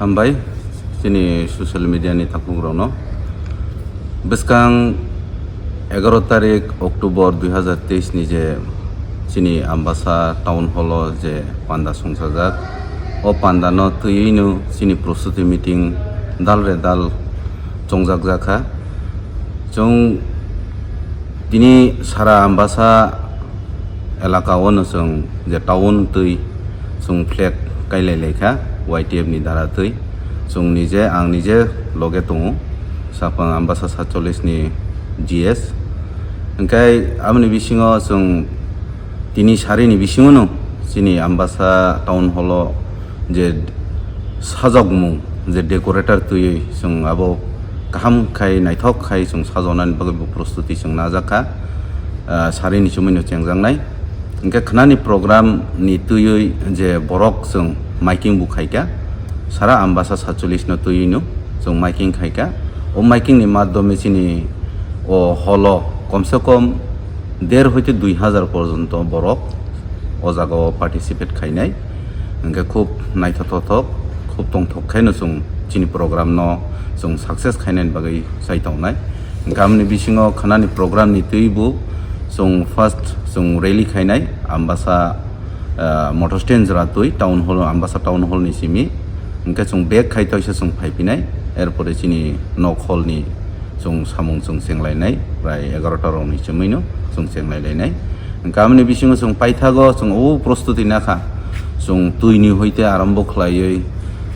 Hambai sini sosial media ni takpungrono beskang 11 tarik Oktober 2023 ni je sini Ambassa Town Hall je panda sungsajak o panda no tuinu sini prostuti meeting dal jongjak jakha jong tini sara Ambassa elaka ono jong je town tui jong flag kailai lekha YTF ni dara tui jong nije ang nije loge tongo sapang Ambassa 47 ni GS engkai amni bisingo jong tini sari ni bisingo no sini Ambassa Town Hall je sajokmung je decorator tui jong abo kaham khai naithok khai jong sajonan bagui prostuti jong najaka sari ni chumino chengjangnai engkai khnani program ni tui je borok jong miking bu khaika sara Ambassa 47 no tuino jong miking khaika o miking ni মাধ্যমে চিনি ও হলো কমসে কম 1,500 হইতে 2,000 পর্যন্ত বরক ও জায়গাও participate খাইনাই NK খুব নাইথথথক খুব টংথক খাইনো जों চিনি প্রোগ্রাম ন जों সাকসেস খাইনাই বাগै সাইতাवनाय গামনি বিসিङाव খানানি প্রোগ্রাম नि তৈবু जों ফার্স্ট जों rally খাইনাই Ambassa motor stand jra tui town hall Ambassa town hall ni simi এনকে जों বেগ খাইতাইছে जों ফাইপিনাই এরপরে চিনি নক হল ni जों samung जों सेंलायनाय प्राय 11টা राउन्डनि सोमैनो जों सेंलायलायनाय गामनि बिसिङाव जों पाइथागो जों ओ प्रस्तुति नाखा जों तुइनि हইতে आरम्भ खलायै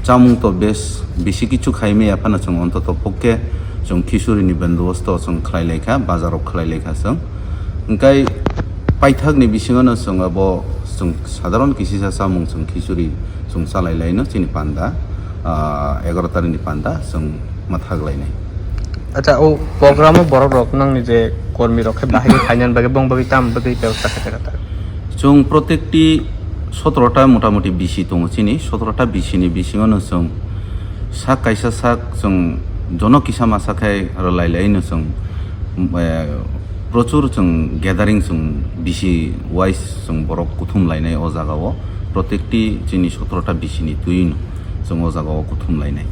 चामुं तो बेस बेसि किछु खाइमे आफाना जों अन्तत पक्के जों खिसुरिनि बन्दोबस्त जों खलायलायखा बाजाराव खलायलायखा जों ओंखाय पाइथागनि बिसिङावनो जों अब जों साधारण किसिसा चामुं जों खिसुरि जों सालायलायनो चिनि पान्दा 11 तारिखनि पान्दा जों माथागलायनाय আচ্ছা ও প্রোগ্রামও বড় রক নাং নিজে কর্মী রক্ষে বাহিরে খাইনান বাগে বং বাগে তাম বাগে ব্যবস্থা খেতে কথা जों प्रत्येकटी 17টা মোটামুটি বিসি दङ চিনি 17টা বিসিनि बिसिङावनो जों सा कायसा सा जों जनकिसा मासाखाय रायलायलायनो जों प्रचुर जों ग्यादारिं जों बिसि वाइस जों बरक कुथुमलायनाय अ जागाव प्रत्येकटी जोंनि 17टा बिसिनि तुइनो जों अ जागाव कुथुमलायनाय